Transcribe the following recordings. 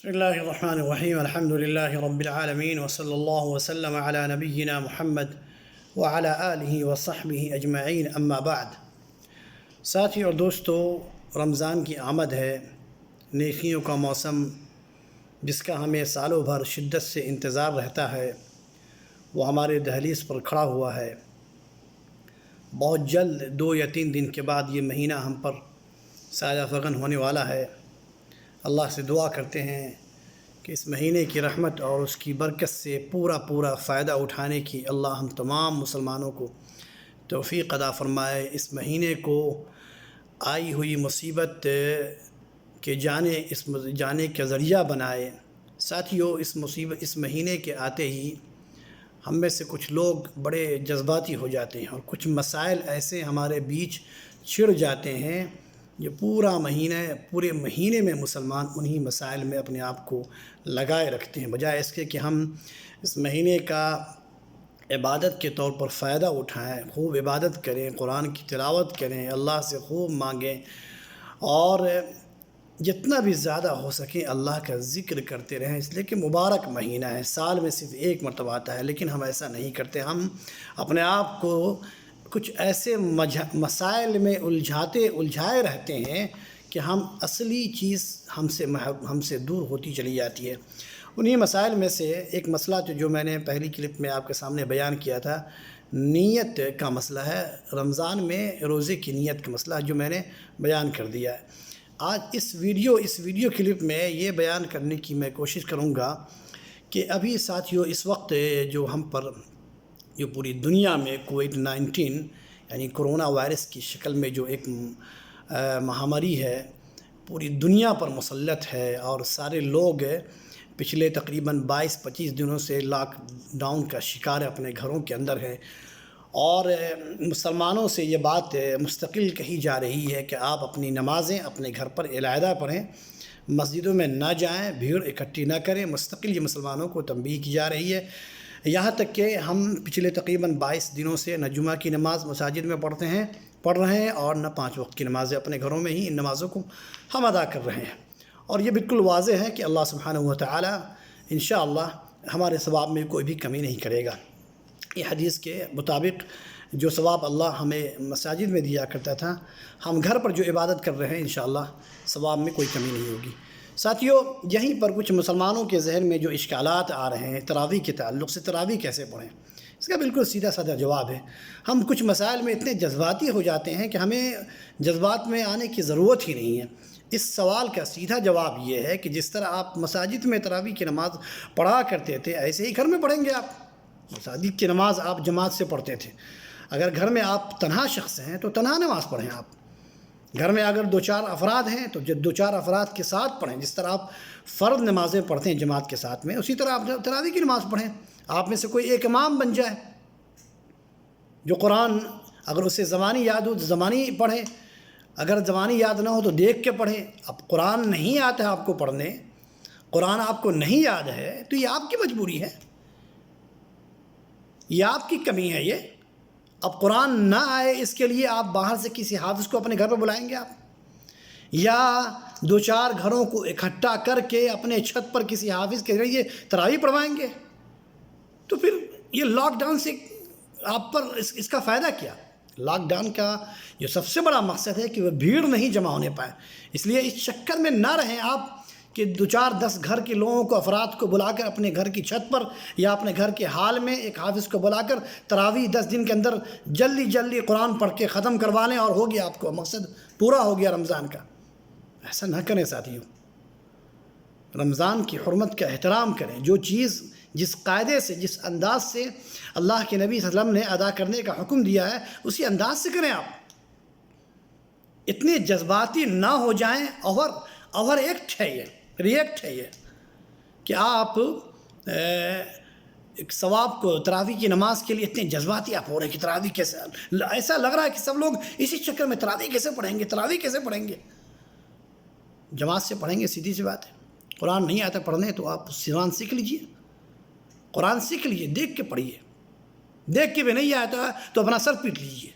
بسم اللہ الرحمن الرحیم الحمد للہ رب العالمین وصلی اللہ وسلم علی نبینا محمد وعلی آلہ وصحبہ اجمعین اما بعد۔ ساتھی اور دوستو، رمضان کی آمد ہے، نیکیوں کا موسم جس کا ہمیں سالوں بھر شدت سے انتظار رہتا ہے، وہ ہمارے دہلیز پر کھڑا ہوا ہے۔ بہت جلد 2 یا 3 دن کے بعد یہ مہینہ ہم پر سایہ فغن ہونے والا ہے۔ اللہ سے دعا کرتے ہیں کہ اس مہینے کی رحمت اور اس کی برکت سے پورا فائدہ اٹھانے کی اللہ ہم تمام مسلمانوں کو توفیق عطا فرمائے۔ اس مہینے کو آئی ہوئی مصیبت کے جانے کا ذریعہ بنائے۔ ساتھیوں، اس مہینے کے آتے ہی ہم میں سے کچھ لوگ بڑے جذباتی ہو جاتے ہیں اور کچھ مسائل ایسے ہمارے بیچ چھڑ جاتے ہیں۔ یہ پورے مہینے میں مسلمان انہی مسائل میں اپنے آپ کو لگائے رکھتے ہیں، بجائے اس کے کہ ہم اس مہینے کا عبادت کے طور پر فائدہ اٹھائیں، خوب عبادت کریں، قرآن کی تلاوت کریں، اللہ سے خوب مانگیں اور جتنا بھی زیادہ ہو سکے اللہ کا ذکر کرتے رہیں، اس لیے کہ مبارک مہینہ ہے، سال میں صرف ایک مرتبہ آتا ہے، لیکن ہم ایسا نہیں کرتے۔ ہم اپنے آپ کو کچھ ایسے مسائل میں الجھائے رہتے ہیں کہ اصلی چیز ہم سے دور ہوتی چلی جاتی ہے۔ انہی مسائل میں سے ایک مسئلہ جو میں نے پہلی کلپ میں آپ کے سامنے بیان کیا تھا، نیت کا مسئلہ ہے، رمضان میں روزے کی نیت کا مسئلہ جو میں نے بیان کر دیا ہے۔ آج اس ویڈیو کلپ میں یہ بیان کرنے کی میں کوشش کروں گا کہ ابھی ساتھیوں اس وقت جو پوری دنیا میں کووڈ-19 یعنی کرونا وائرس کی شکل میں جو ایک مہاماری ہے، پوری دنیا پر مسلط ہے اور سارے لوگ پچھلے تقریباً 22-25 دنوں سے لاک ڈاؤن کا شکار اپنے گھروں کے اندر ہے، اور مسلمانوں سے یہ بات مستقل کہی جا رہی ہے کہ آپ اپنی نمازیں اپنے گھر پر علیحدہ پڑھیں، مسجدوں میں نہ جائیں، بھیڑ اکٹھی نہ کریں، مستقل یہ مسلمانوں کو تنبیہ کی جا رہی ہے۔ یہاں تک کہ ہم پچھلے تقریباً 22 دنوں سے نہ جمعہ کی نماز مساجد میں پڑھ رہے ہیں اور نہ 5 وقت کی نمازیں اپنے گھروں میں ہی ان نمازوں کو ہم ادا کر رہے ہیں، اور یہ بالکل واضح ہے کہ اللہ سبحانہ وتعالی انشاءاللہ ہمارے ثواب میں کوئی بھی کمی نہیں کرے گا۔ یہ حدیث کے مطابق جو ثواب اللہ ہمیں مساجد میں دیا کرتا تھا، ہم گھر پر جو عبادت کر رہے ہیں انشاءاللہ ثواب میں کوئی کمی نہیں ہوگی۔ ساتھیوں، یہیں پر کچھ مسلمانوں کے ذہن میں جو اشکالات آ رہے ہیں تراویح کے تعلق سے، تراویح کیسے پڑھیں، اس کا بالکل سیدھا سادہ جواب ہے۔ ہم کچھ مسائل میں اتنے جذباتی ہو جاتے ہیں کہ ہمیں جذبات میں آنے کی ضرورت ہی نہیں ہے۔ اس سوال کا سیدھا جواب یہ ہے کہ جس طرح آپ مساجد میں تراویح کی نماز پڑھا کرتے تھے، ایسے ہی گھر میں پڑھیں گے آپ۔ مساجد کی نماز آپ جماعت سے پڑھتے تھے، اگر گھر میں آپ تنہا شخص ہیں تو تنہا نماز پڑھیں آپ۔ گھر میں اگر 2-4 افراد ہیں تو 2-4 افراد کے ساتھ پڑھیں، جس طرح آپ فرض نمازیں پڑھتے ہیں جماعت کے ساتھ میں، اسی طرح آپ تراویح کی نماز پڑھیں۔ آپ میں سے کوئی ایک امام بن جائے جو قرآن اگر اسے زبانی یاد ہو تو زبانی پڑھے، اگر زبانی یاد نہ ہو تو دیکھ کے پڑھیں۔ اب قرآن نہیں آتا ہے آپ کو پڑھنے، قرآن آپ کو نہیں یاد ہے تو یہ آپ کی مجبوری ہے، یہ آپ کی کمی ہے۔ یہ اب قرآن نہ آئے اس کے لیے آپ باہر سے کسی حافظ کو اپنے گھر پہ بلائیں گے آپ، یا 2-4 گھروں کو اکٹھا کر کے اپنے چھت پر کسی حافظ کے ذریعے تراویح پڑھوائیں گے؟ تو پھر یہ لاک ڈاؤن سے آپ پر اس کا فائدہ کیا؟ لاک ڈاؤن کا جو سب سے بڑا مقصد ہے کہ وہ بھیڑ نہیں جمع ہونے پائے، اس لیے اس چکر میں نہ رہیں آپ کہ 2-4-10 گھر کے لوگوں کو، افراد کو بلا کر اپنے گھر کی چھت پر یا اپنے گھر کے حال میں ایک حافظ کو بلا کر تراویح 10 دن کے اندر جلدی قرآن پڑھ کے ختم کروا لیں اور ہو گیا، آپ کو مقصد پورا ہو گیا رمضان کا۔ ایسا نہ کریں ساتھیوں، رمضان کی حرمت کا احترام کریں۔ جو چیز جس قاعدے سے، جس انداز سے اللہ کے نبی صلی اللہ علیہ وسلم نے ادا کرنے کا حکم دیا ہے، اسی انداز سے کریں آپ۔ اتنے جذباتی نہ ہو جائیں، اوور ایکٹ ہے یہ کہ آپ ایک ثواب کو تراویح کی نماز کے لیے اتنے جذباتی آپ ہو رہے ہیں کہ تراویح کیسے، ایسا لگ رہا ہے کہ سب لوگ اسی چکر میں تراویح کیسے پڑھیں گے۔ جماعت سے پڑھیں گے، سیدھی سی بات ہے۔ قرآن نہیں آتا پڑھنے تو آپ قرآن سیکھ لیجئے، قرآن سیکھ لیجئے، دیکھ کے پڑھیے، دیکھ کے بھی نہیں آتا تو اپنا سر پیٹ لیجئے،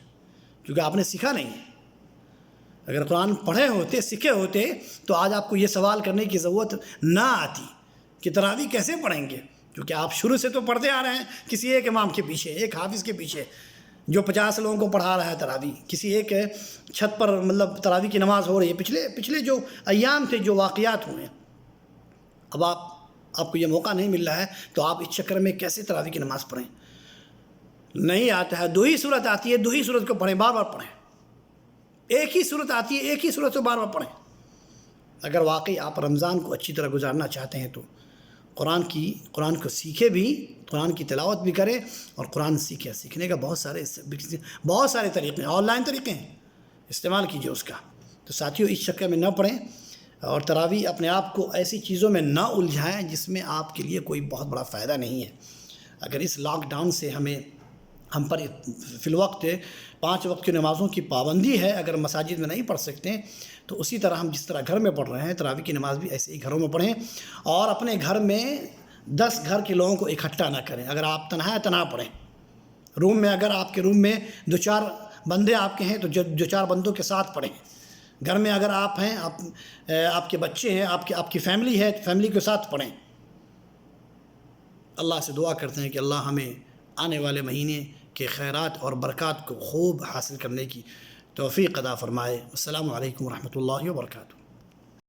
کیونکہ آپ نے سیکھا نہیں ہے۔ اگر قرآن پڑھے ہوتے، سیکھے ہوتے تو آج آپ کو یہ سوال کرنے کی ضرورت نہ آتی کہ تراویح کیسے پڑھیں گے، کیونکہ آپ شروع سے تو پڑھتے آ رہے ہیں کسی ایک امام کے پیچھے، ایک حافظ کے پیچھے جو 50 لوگوں کو پڑھا رہا ہے تراویح، کسی ایک چھت پر مطلب تراویح کی نماز ہو رہی ہے۔ پچھلے جو ایام تھے، جو واقعات ہوئے ہیں، اب آپ کو یہ موقع نہیں مل رہا ہے تو آپ اس چکر میں کیسے تراویح کی نماز پڑھیں؟ نہیں آتا ہے، 2 ہی صورت آتی ہے، 2 ہی صورت کو پڑھیں، بار بار پڑھیں۔ ایک ہی صورت آتی ہے، ایک ہی صورت کو بار بار پڑھیں۔ اگر واقعی آپ رمضان کو اچھی طرح گزارنا چاہتے ہیں تو قرآن کو سیکھے بھی، قرآن کی تلاوت بھی کریں اور قرآن سیکھنے کا بہت سارے طریقے ہیں، آن لائن طریقے ہیں، استعمال کیجیے اس کا۔ تو ساتھیوں، اس چکر میں نہ پڑیں اور تراویح اپنے آپ کو ایسی چیزوں میں نہ الجھائیں جس میں آپ کے لیے کوئی بہت بڑا فائدہ نہیں ہے۔ اگر اس لاک ڈاؤن سے ہم پر فی الوقت 5 وقت کی نمازوں کی پابندی ہے، اگر مساجد میں نہیں پڑھ سکتے تو اسی طرح ہم جس طرح گھر میں پڑھ رہے ہیں تراویح کی نماز بھی ایسے ہی گھروں میں پڑھیں، اور اپنے گھر میں 10 گھر کے لوگوں کو اکٹھا نہ کریں۔ اگر آپ تنہا پڑھیں، روم میں، اگر آپ کے روم میں 2-4 بندے آپ کے ہیں تو 4 بندوں کے ساتھ پڑھیں۔ گھر میں اگر آپ ہیں، آپ کے بچے ہیں، آپ کی فیملی ہے، فیملی کے ساتھ پڑھیں۔ اللہ سے دعا کرتے ہیں کہ اللہ ہمیں آنے والے مہینے کے خیرات اور برکات کو خوب حاصل کرنے کی توفیق عطا فرمائے۔ السلام علیکم ورحمۃ اللہ وبرکاتہ۔